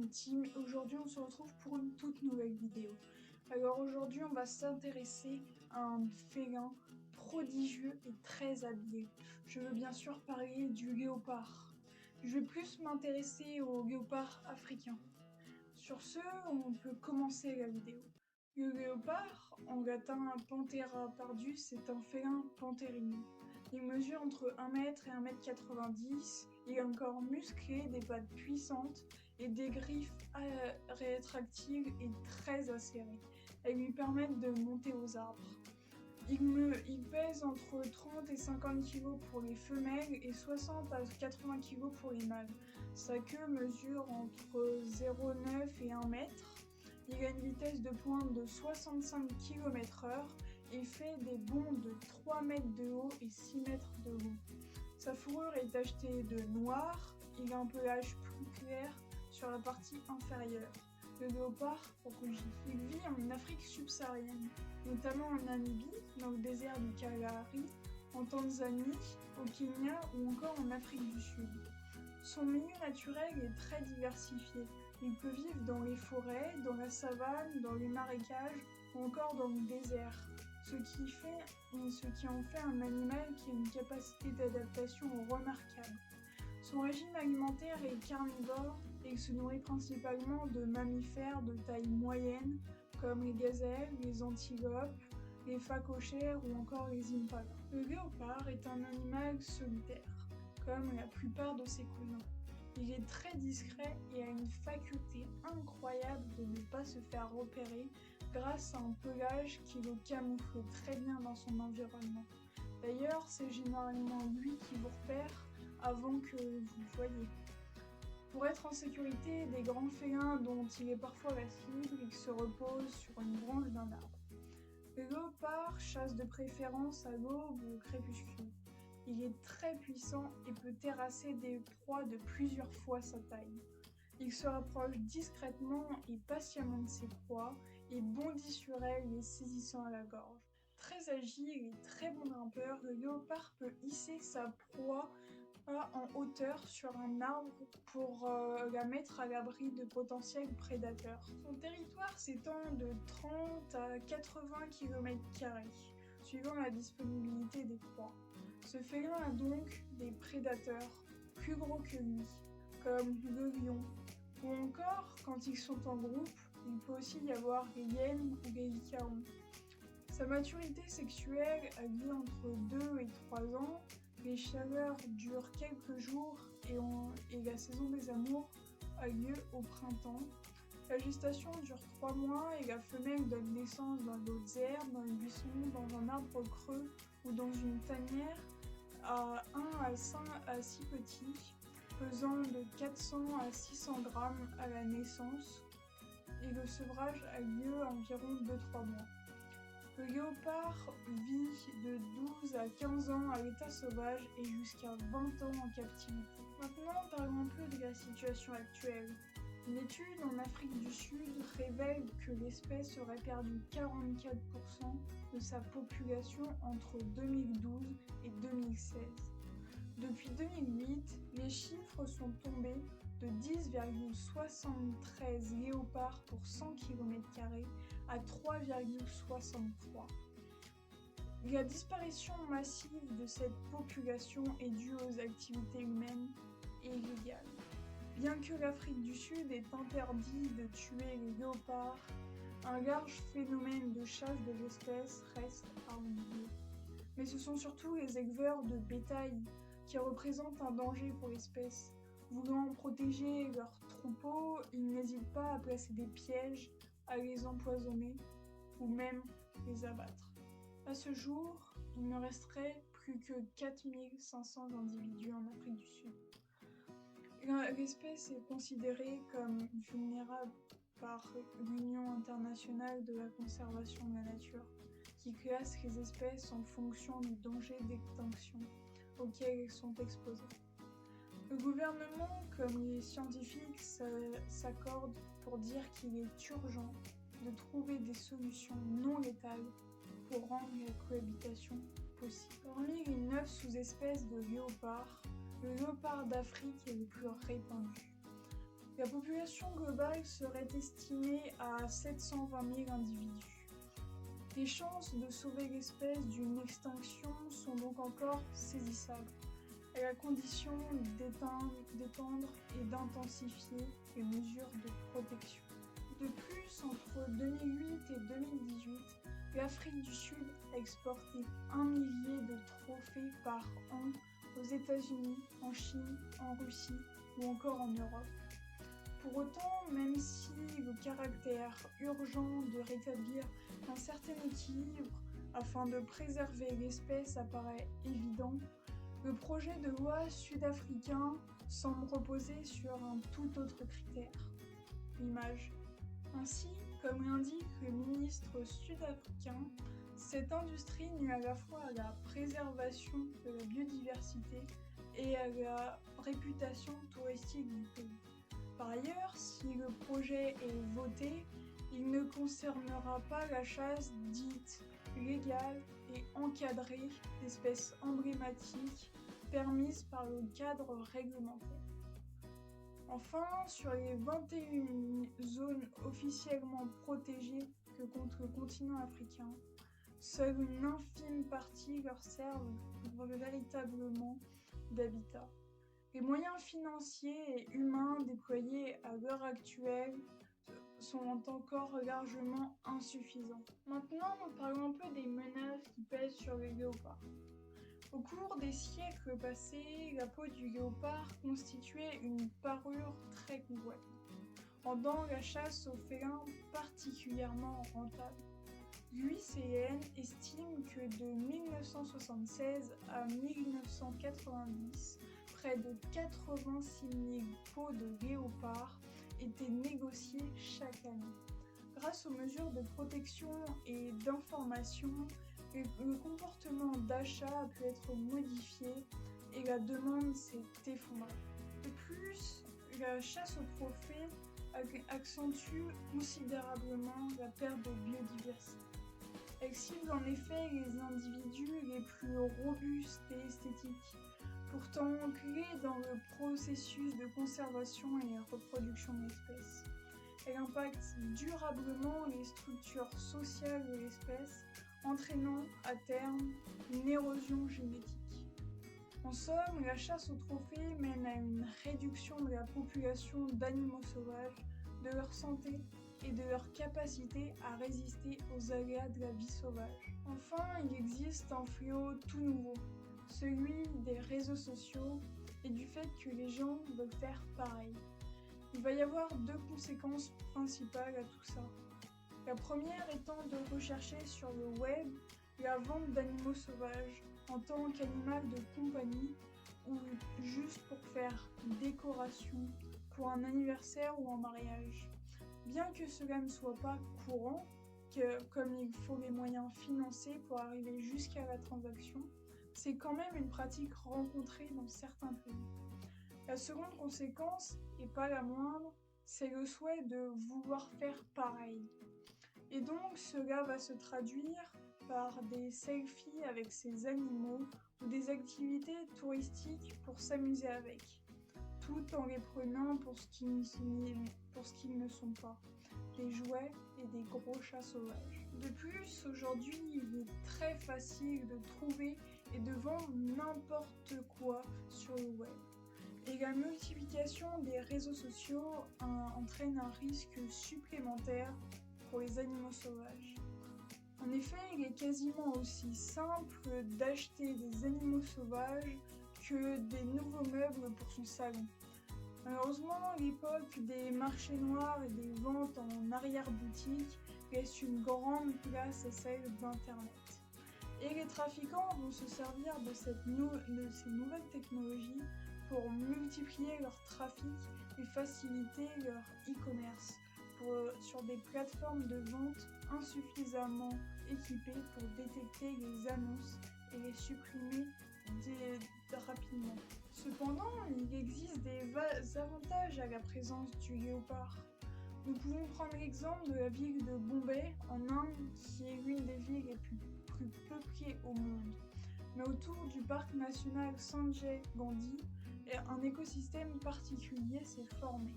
team. Aujourd'hui, on se retrouve pour une toute nouvelle vidéo. Alors aujourd'hui, on va s'intéresser à un félin prodigieux et très habile. Je veux bien sûr parler du léopard. Je vais plus m'intéresser au léopard africain. Sur ce, on peut commencer la vidéo. Le léopard, en latin Panthera pardus, c'est un félin panthérineux. Il mesure entre 1 mètre et 1,90 m. Il a un corps musclé, des pattes puissantes et des griffes rétractiles et très acérées. Elles lui permettent de monter aux arbres. Il pèse entre 30 et 50 kg pour les femelles et 60 à 80 kg pour les mâles. Sa queue mesure entre 0,9 et 1 mètre. Il a une vitesse de pointe de 65 km/h et fait des bonds de 3 mètres de haut et 6 mètres de long. Sa fourrure est tachetée de noir, il a un pelage plus clair sur la partie inférieure. Le léopard rugit. Il vit en Afrique subsaharienne, notamment en Namibie, dans le désert du Kalahari, en Tanzanie, au Kenya ou encore en Afrique du Sud. Son milieu naturel est très diversifié. Il peut vivre dans les forêts, dans la savane, dans les marécages ou encore dans le désert, ce qui en fait un animal qui a une capacité d'adaptation remarquable. Son régime alimentaire est carnivore et il se nourrit principalement de mammifères de taille moyenne comme les gazelles, les antilopes, les phacochères ou encore les impalas. Le léopard est un animal solitaire, comme la plupart de ses cousins. Il est très discret et a une faculté incroyable de ne pas se faire repérer grâce à un pelage qui le camoufle très bien dans son environnement. D'ailleurs, c'est généralement lui qui vous repère avant que vous le voyez. Pour être en sécurité des grands félins dont il est parfois la cible, il se repose sur une branche d'un arbre. Le léopard chasse de préférence à l'aube ou au crépuscule. Il est très puissant et peut terrasser des proies de plusieurs fois sa taille. Il se rapproche discrètement et patiemment de ses proies et bondit sur elles, les saisissant à la gorge. Très agile et très bon grimpeur, le léopard peut hisser sa proie en hauteur sur un arbre pour la mettre à l'abri de potentiels prédateurs. Son territoire s'étend de 30 à 80 km², suivant la disponibilité des proies. Ce félin a donc des prédateurs plus gros que lui, comme le lion, ou encore, quand ils sont en groupe, il peut aussi y avoir les hyènes ou les licans. Sa maturité sexuelle a lieu entre 2 et 3 ans, les chaleurs durent quelques jours et la saison des amours a lieu au printemps. La gestation dure 3 mois et la femelle donne naissance dans d'autres herbes, dans les buissons, dans un arbre creux ou dans une tanière à 1 à 5 à 6 petits, pesant de 400 à 600 grammes à la naissance, et le sevrage a lieu environ 2-3 mois. Le léopard vit de 12 à 15 ans à l'état sauvage et jusqu'à 20 ans en captivité. Maintenant, parlons un peu de la situation actuelle. Une étude en Afrique du Sud révèle que l'espèce aurait perdu 44% de sa population entre 2012 et 2016. Depuis 2008, les chiffres sont tombés de 10,73 léopards pour 100 km² à 3,63. La disparition massive de cette population est due aux activités humaines et illégales. Bien que l'Afrique du Sud ait interdit de tuer les léopards, un large phénomène de chasse de l'espèce reste à oublier. Mais ce sont surtout les éleveurs de bétail qui représentent un danger pour l'espèce. Voulant protéger leurs troupeaux, ils n'hésitent pas à placer des pièges, à les empoisonner ou même les abattre. À ce jour, il ne resterait plus que 4500 individus en Afrique du Sud. L'espèce est considérée comme vulnérable par l'Union internationale de la conservation de la nature, qui classe les espèces en fonction du danger d'extinction auquel elles sont exposées. Le gouvernement, comme les scientifiques, s'accordent pour dire qu'il est urgent de trouver des solutions non létales pour rendre la cohabitation possible. Parmi les 9 sous-espèces de léopards, le léopard d'Afrique est le plus répandu. La population globale serait estimée à 720 000 individus. Les chances de sauver l'espèce d'une extinction sont donc encore saisissables, à la condition d'étendre et d'intensifier les mesures de protection. De plus, entre 2008 et 2018, l'Afrique du Sud a exporté 1 millier de trophées par an aux États-Unis, en Chine, en Russie ou encore en Europe. Pour autant, même si le caractère urgent de rétablir un certain équilibre afin de préserver l'espèce apparaît évident, le projet de loi sud-africain semble reposer sur un tout autre critère, l'image. Ainsi, comme l'indique le ministre sud-africain, cette industrie nuit à la fois à la préservation de la biodiversité et à la réputation touristique du pays. Par ailleurs, si le projet est voté, il ne concernera pas la chasse dite légale et encadrée d'espèces emblématiques permises par le cadre réglementaire. Enfin, sur les 21 zones officiellement protégées que compte le continent africain, seule une infime partie leur servent véritablement d'habitat. Les moyens financiers et humains déployés à l'heure actuelle sont encore largement insuffisants. Maintenant, parlons un peu des menaces qui pèsent sur les léopards. Au cours des siècles passés, la peau du léopard constituait une parure très convoitée, rendant la chasse aux félins particulièrement rentable. L'UICN estime que de 1976 à 1990, près de 86 000 peaux de léopard étaient négociées chaque année. Grâce aux mesures de protection et d'information, le comportement d'achat a pu être modifié et la demande s'est effondrée. De plus, la chasse aux trophées accentue considérablement la perte de biodiversité. Elle cible en effet les individus les plus robustes et esthétiques, pourtant clés dans le processus de conservation et reproduction de l'espèce. Elle impacte durablement les structures sociales de l'espèce, entraînant à terme une érosion génétique. En somme, la chasse aux trophées mène à une réduction de la population d'animaux sauvages, de leur santé et de leur capacité à résister aux aléas de la vie sauvage. Enfin, il existe un fléau tout nouveau, celui des réseaux sociaux et du fait que les gens veulent faire pareil. Il va y avoir deux conséquences principales à tout ça. La première étant de rechercher sur le web la vente d'animaux sauvages en tant qu'animal de compagnie ou juste pour faire décoration pour un anniversaire ou un mariage. Bien que cela ne soit pas courant, comme il faut les moyens financiers pour arriver jusqu'à la transaction, c'est quand même une pratique rencontrée dans certains pays. La seconde conséquence, et pas la moindre, c'est le souhait de vouloir faire pareil. Et donc cela va se traduire par des selfies avec ces animaux ou des activités touristiques pour s'amuser avec, tout en les prenant pour ce qu'ils ne sont pas, des jouets et des gros chats sauvages. De plus, aujourd'hui, il est très facile de trouver et de vendre n'importe quoi sur le web. Et la multiplication des réseaux sociaux entraîne un risque supplémentaire pour les animaux sauvages. En effet, il est quasiment aussi simple d'acheter des animaux sauvages que des nouveaux meubles pour son salon. Malheureusement, l'époque des marchés noirs et des ventes en arrière-boutique laisse une grande place à celle d'Internet. Et les trafiquants vont se servir de ces nouvelles technologies pour multiplier leur trafic et faciliter leur e-commerce sur des plateformes de vente insuffisamment équipées pour détecter les annonces et les supprimer rapidement. Cependant, il existe des avantages à la présence du léopard. Nous pouvons prendre l'exemple de la ville de Bombay en Inde, qui est l'une des villes les plus peuplées au monde. Mais autour du parc national Sanjay Gandhi, un écosystème particulier s'est formé.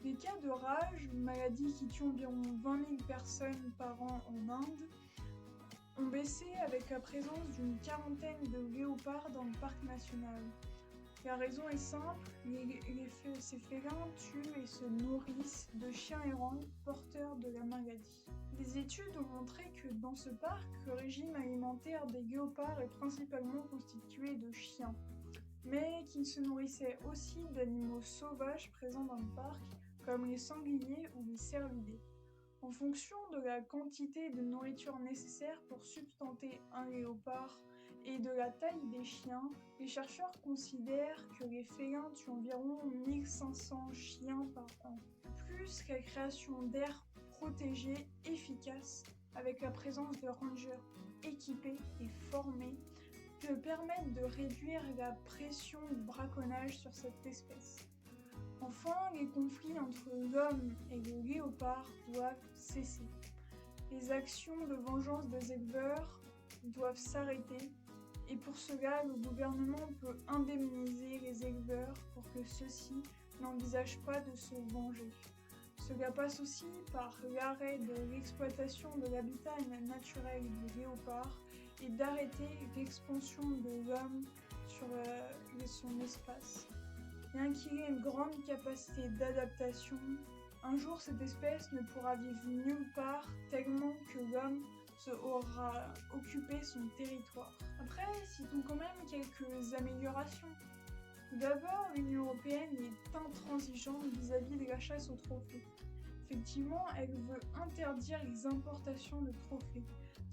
Des cas de rage, une maladie qui tue environ 20 000 personnes par an en Inde, ont baissé avec la présence d'une quarantaine de léopards dans le parc national. La raison est simple, ces félins tuent et se nourrissent de chiens errants porteurs de la maladie. Des études ont montré que dans ce parc, le régime alimentaire des léopards est principalement constitué de chiens, mais qu'ils se nourrissaient aussi d'animaux sauvages présents dans le parc, comme les sangliers ou les cervidés. En fonction de la quantité de nourriture nécessaire pour substanter un léopard et de la taille des chiens, les chercheurs considèrent que les félins tuent environ 1500 chiens par an. Plus la création d'aires protégées efficaces avec la présence de rangers équipés et formés permettent de réduire la pression du braconnage sur cette espèce. Enfin, les conflits entre l'homme et le léopard doivent cesser. Les actions de vengeance des éleveurs doivent s'arrêter et pour cela, le gouvernement peut indemniser les éleveurs pour que ceux-ci n'envisagent pas de se venger. Cela passe aussi par l'arrêt de l'exploitation de l'habitat naturel du léopard et d'arrêter l'expansion de l'homme sur son espace. Bien qu'il ait une grande capacité d'adaptation, un jour cette espèce ne pourra vivre nulle part tellement que l'homme aura occupé son territoire. Après, citons quand même quelques améliorations. Tout d'abord, l'Union européenne est intransigeante vis-à-vis de la chasse aux trophées. Effectivement, elle veut interdire les importations de trophées,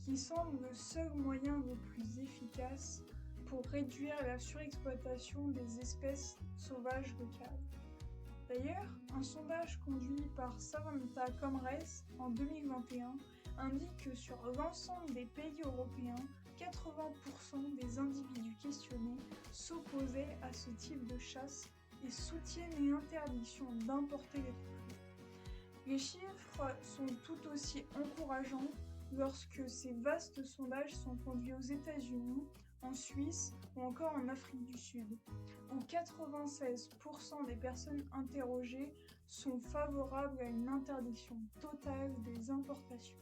qui semble le seul moyen le plus efficace pour réduire la surexploitation des espèces sauvages locales. D'ailleurs, un sondage conduit par Samantha Comres en 2021 indique que sur l'ensemble des pays européens, 80% des individus questionnés s'opposaient à ce type de chasse et soutiennent l'interdiction d'importer les trophées. Les chiffres sont tout aussi encourageants lorsque ces vastes sondages sont conduits aux États-Unis, en Suisse ou encore en Afrique du Sud, où 96% des personnes interrogées sont favorables à une interdiction totale des importations.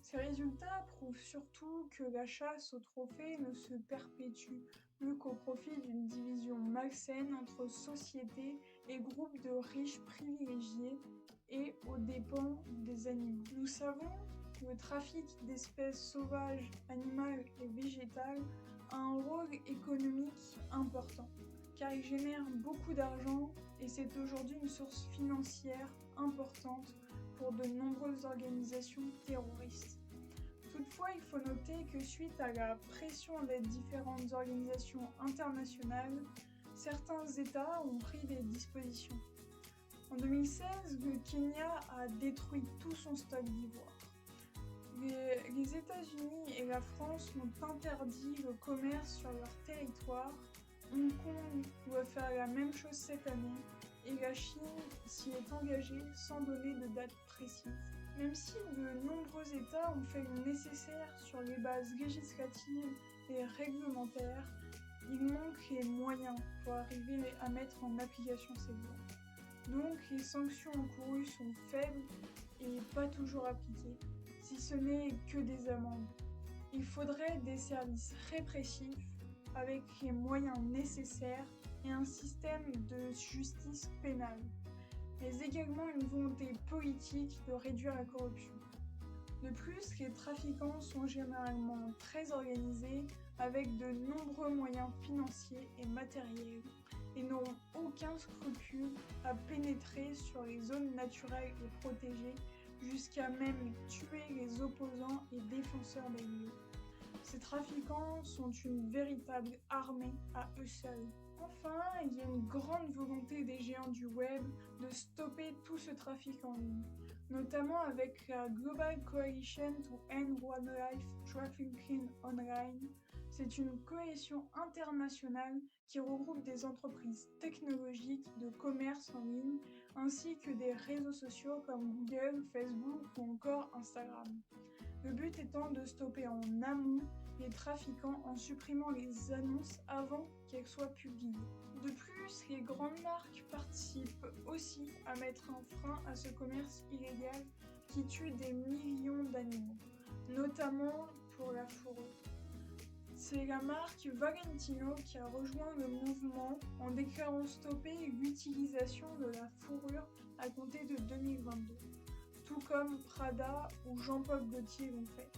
Ces résultats prouvent surtout que la chasse aux trophées ne se perpétue plus qu'au profit d'une division malsaine entre sociétés et groupes de riches privilégiés et aux dépens des animaux. Nous savons que le trafic d'espèces sauvages, animales et végétales a un rôle économique important, car il génère beaucoup d'argent et c'est aujourd'hui une source financière importante pour de nombreuses organisations terroristes. Toutefois, il faut noter que suite à la pression des différentes organisations internationales, certains États ont pris des dispositions. En 2016, le Kenya a détruit tout son stock d'ivoire. Les États-Unis et la France ont interdit le commerce sur leur territoire. Hong Kong doit faire la même chose cette année et la Chine s'y est engagée sans donner de date précise. Même si de nombreux États ont fait le nécessaire sur les bases législatives et réglementaires, il manque les moyens pour arriver à mettre en application ces lois. Donc les sanctions encourues sont faibles et pas toujours appliquées, si ce n'est que des amendes. Il faudrait des services répressifs avec les moyens nécessaires et un système de justice pénale, mais également une volonté politique de réduire la corruption. De plus, les trafiquants sont généralement très organisés avec de nombreux moyens financiers et matériels et n'auront aucun scrupule à pénétrer sur les zones naturelles et protégées jusqu'à même tuer les opposants et défenseurs des lieux. Ces trafiquants sont une véritable armée à eux seuls. Enfin, il y a une grande volonté des géants du web de stopper tout ce trafic en ligne, notamment avec la Global Coalition to End Wildlife Trafficking Online. C'est une coalition internationale qui regroupe des entreprises technologiques de commerce en ligne, ainsi que des réseaux sociaux comme Google, Facebook ou encore Instagram. Le but étant de stopper en amont les trafiquants en supprimant les annonces avant qu'elles soient publiées. De plus, plus, les grandes marques participent aussi à mettre un frein à ce commerce illégal qui tue des millions d'animaux, notamment pour la fourrure. C'est la marque Valentino qui a rejoint le mouvement en déclarant stopper l'utilisation de la fourrure à compter de 2022, tout comme Prada ou Jean-Paul Gaultier l'ont fait.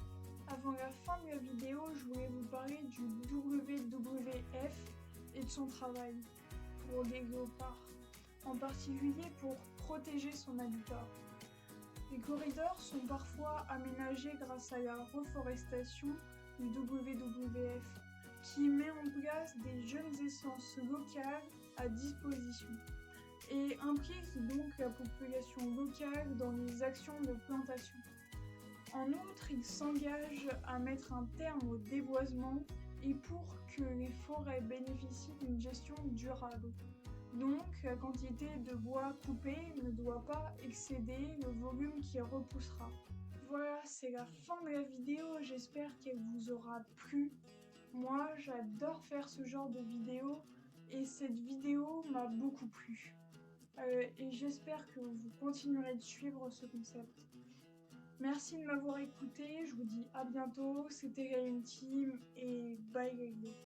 Avant la fin de la vidéo, je voulais vous parler du WWF et de son travail pour les léopards, en particulier pour protéger son habitat. Les corridors sont parfois aménagés grâce à la reforestation du WWF, qui met en place des jeunes essences locales à disposition et implique donc la population locale dans les actions de plantation. En outre, il s'engage à mettre un terme au déboisement et pour que les forêts bénéficient d'une gestion durable. Donc, la quantité de bois coupé ne doit pas excéder le volume qui repoussera. Voilà, c'est la fin de la vidéo, j'espère qu'elle vous aura plu. Moi, j'adore faire ce genre de vidéo et cette vidéo m'a beaucoup plu. Et j'espère que vous continuerez de suivre ce concept. Merci de m'avoir écouté, je vous dis à bientôt, c'était Gaëlle Team et bye les gars.